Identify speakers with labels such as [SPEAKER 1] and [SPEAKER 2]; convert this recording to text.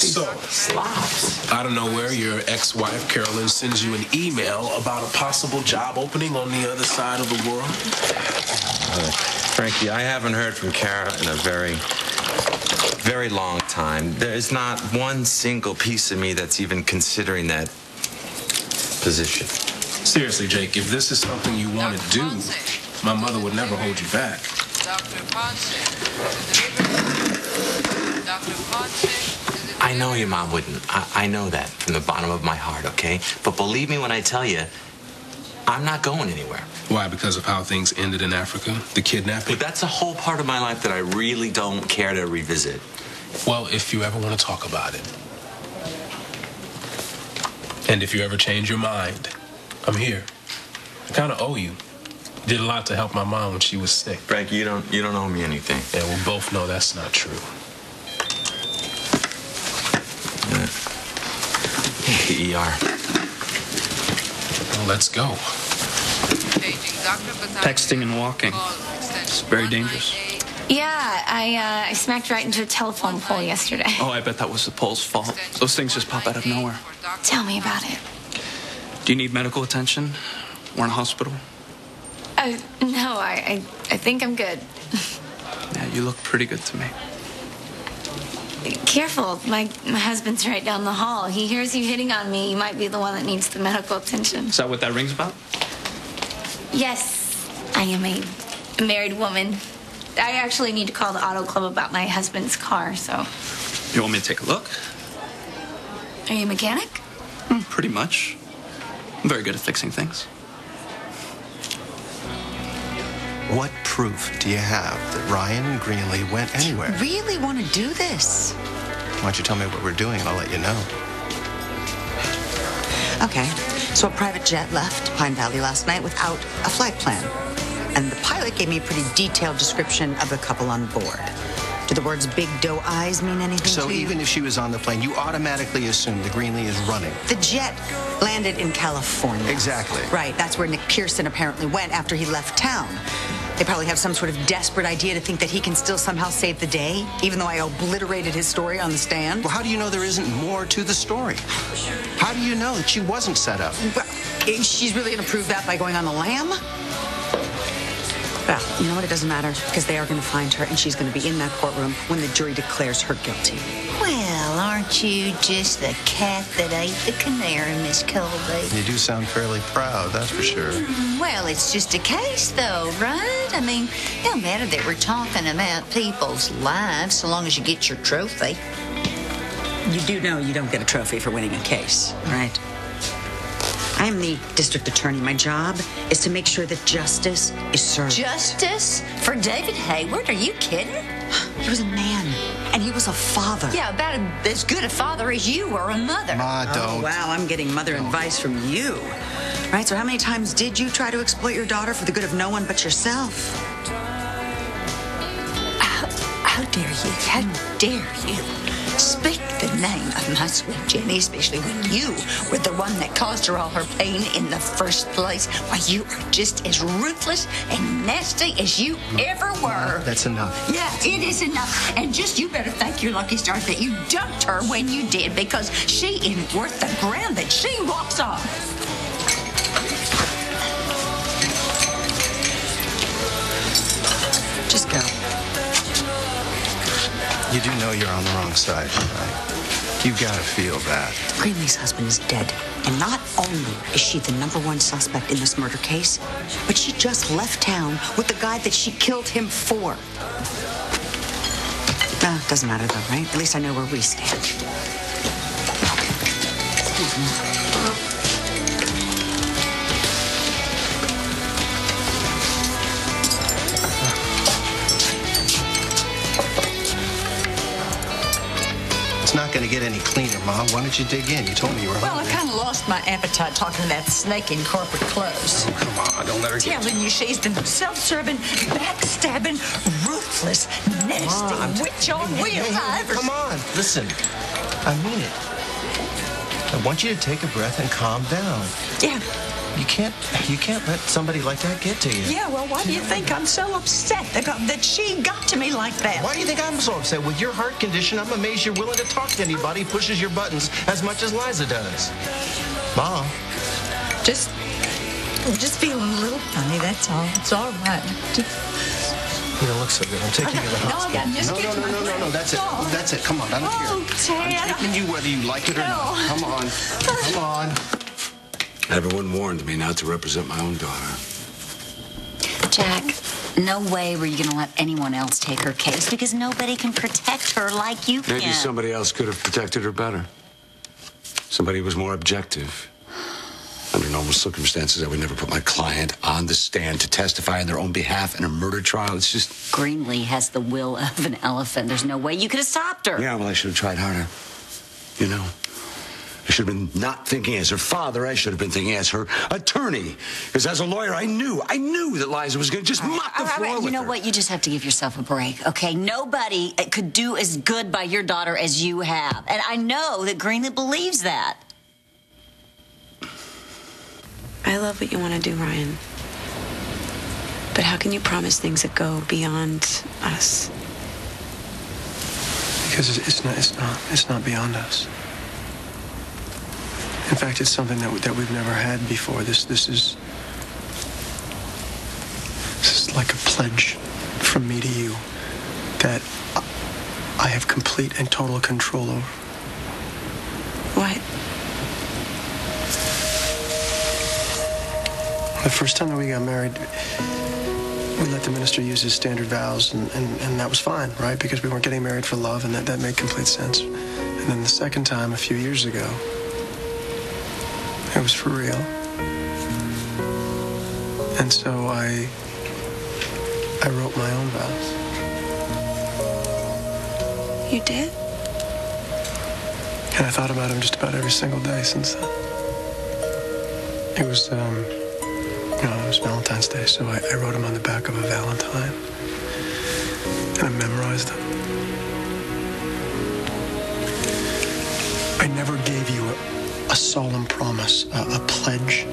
[SPEAKER 1] So,
[SPEAKER 2] Slops.
[SPEAKER 1] out of nowhere, your ex-wife, Carolyn, sends you an email about a possible job opening on the other side of the world.
[SPEAKER 2] Frankie, I haven't heard from Kara in a very, very long time. There's not one single piece of me that's even considering that position.
[SPEAKER 1] Seriously, Jake, if this is something you want to do, my mother would never hold you back.
[SPEAKER 2] I know your mom wouldn't. I know that from the bottom of my heart, okay? But believe me when I tell you, I'm not going anywhere.
[SPEAKER 1] Why? Because of how things ended in Africa? The kidnapping?
[SPEAKER 2] But that's a whole part of my life that I really don't care to revisit.
[SPEAKER 1] Well, if you ever want to talk about it. And if you ever change your mind, I'm here. I kind of owe you. Did a lot to help my mom when she was sick.
[SPEAKER 2] Frankie, you don't owe me anything.
[SPEAKER 1] Yeah, we both know that's not true.
[SPEAKER 2] The ER.
[SPEAKER 1] Well, let's go.
[SPEAKER 3] Texting and walking. It's very dangerous.
[SPEAKER 4] Yeah, I smacked right into a telephone pole yesterday.
[SPEAKER 3] Oh, I bet that was the pole's fault. Those things just pop out of nowhere.
[SPEAKER 4] Tell me about it.
[SPEAKER 3] Do you need medical attention? Or in a hospital?
[SPEAKER 4] No, I think I'm good.
[SPEAKER 3] Yeah, you look pretty good to me.
[SPEAKER 4] Careful, my husband's right down the hall. He hears you hitting on me. You might be the one that needs the medical attention.
[SPEAKER 3] Is that what that ring's about?
[SPEAKER 4] Yes, I am a married woman. I actually need to call the auto club about my husband's car, so...
[SPEAKER 3] You want me to take a look?
[SPEAKER 4] Are you a mechanic?
[SPEAKER 3] Pretty much. I'm very good at fixing things.
[SPEAKER 5] What proof do you have that Ryan and Greenlee went anywhere?
[SPEAKER 6] Really want to do this?
[SPEAKER 5] Why don't you tell me what we're doing and I'll let you know.
[SPEAKER 6] Okay, so a private jet left Pine Valley last night without a flight plan. And the pilot gave me a pretty detailed description of the couple on board. Do the words big doe eyes mean anything
[SPEAKER 5] So
[SPEAKER 6] to you?
[SPEAKER 5] even if she was on the plane, you automatically assume that Greenlee is running.
[SPEAKER 6] The jet landed in California.
[SPEAKER 5] Exactly.
[SPEAKER 6] Right, that's where Nick Pearson apparently went after he left town. They probably have some sort of desperate idea to think that he can still somehow save the day, even though I obliterated his story on the stand.
[SPEAKER 5] Well, how do you know there isn't more to the story? How do you know that she wasn't set up?
[SPEAKER 6] Well, she's really going to prove that by going on the lam? Well, you know what? It doesn't matter, because they are going to find her, and she's going to be in that courtroom when the jury declares her guilty.
[SPEAKER 7] Well, aren't you just the cat that ate the canary, Miss Colby?
[SPEAKER 5] You do sound fairly proud, that's for sure.
[SPEAKER 7] Well, it's just a case, though, right? I mean, no matter that we're talking about people's lives, so long as you get your trophy.
[SPEAKER 6] You do know you don't get a trophy for winning a case, right? I am the district attorney. My job is to make sure that justice is served.
[SPEAKER 7] Justice? For David Hayward? Are you kidding?
[SPEAKER 6] He was a man, and he was a father.
[SPEAKER 7] Yeah, about as good a father as you or a mother.
[SPEAKER 5] Ma, don't.
[SPEAKER 6] Oh, wow, I'm getting mother advice from you. Right, so how many times did you try to exploit your daughter for the good of no one but yourself?
[SPEAKER 7] How dare you? How dare you? Speak the name of my sweet Jenny, especially when you were the one that caused her all her pain in the first place. Why, you are just as ruthless and nasty as you ever were.
[SPEAKER 5] That's enough.
[SPEAKER 7] Yeah, it is enough. And just you better thank your lucky stars that you dumped her when you did, because she isn't worth the ground that she walks on.
[SPEAKER 6] Just go.
[SPEAKER 5] You do know you're on the wrong side, right? You've got to feel that.
[SPEAKER 6] Greenlee's husband is dead. And not only is she the #1 suspect in this murder case, but she just left town with the guy that she killed him for. Doesn't matter though, right? At least I know where we stand. Excuse me.
[SPEAKER 5] It's not going to get any cleaner, Mom. Why don't you dig in? You told me you were
[SPEAKER 7] Well, I
[SPEAKER 5] hungry.
[SPEAKER 7] kind of lost my appetite talking to that snake in corporate clothes.
[SPEAKER 5] Oh, come on. Don't let her get...
[SPEAKER 7] Telling you she's the self-serving, backstabbing, ruthless, nasty witch on wheels I ever...
[SPEAKER 5] Come on. Listen. I mean it. I want you to take a breath and calm down.
[SPEAKER 7] Yeah,
[SPEAKER 5] You can't let somebody like that get to you.
[SPEAKER 7] Yeah, well, why do you think I'm so upset that she got to me like that?
[SPEAKER 5] Why do you think I'm so upset? With your heart condition, I'm amazed you're willing to talk to anybody who pushes your buttons as much as Liza does. Mom.
[SPEAKER 7] Just feeling a little funny, that's all. It's all right.
[SPEAKER 5] You don't look so good. I'm taking you to the hospital. No. That's it. That's it. Come on, I don't care.
[SPEAKER 7] Oh, Ted.
[SPEAKER 5] I'm taking you whether you like it or not. Come on. Come on.
[SPEAKER 8] Everyone warned me not to represent my own daughter.
[SPEAKER 9] Jack, no way were you going to let anyone else take her case because nobody can protect her like you can.
[SPEAKER 8] Maybe somebody else could have protected her better. Somebody who was more objective. Under normal circumstances, I would never put my client on the stand to testify on their own behalf in a murder trial. It's just...
[SPEAKER 9] Greenlee has the will of an elephant. There's no way you could have stopped her.
[SPEAKER 8] Yeah, well, I should have tried harder. You know, I should have been not thinking as her father. I should have been thinking as her attorney. Because as a lawyer, I knew that Liza was going to just mop the floor with her.
[SPEAKER 9] You know what? You just have to give yourself a break, okay? Nobody could do as good by your daughter as you have. And I know that Greenlee believes that.
[SPEAKER 10] I love what you want to do, Ryan. But how can you promise things that go beyond us?
[SPEAKER 11] Because it's not beyond us. In fact, it's something that we've never had before. This is like a pledge from me to you that I have complete and total control over.
[SPEAKER 10] What?
[SPEAKER 11] The first time that we got married, we let the minister use his standard vows, and that was fine, right? Because we weren't getting married for love, and that made complete sense. And then the second time, a few years ago, it was for real. And so I wrote my own vows.
[SPEAKER 10] You did?
[SPEAKER 11] And I thought about him just about every single day since then. It was, it was Valentine's Day, so I wrote him on the back of a Valentine. And I memorized them. I never gave you a solemn promise, a pledge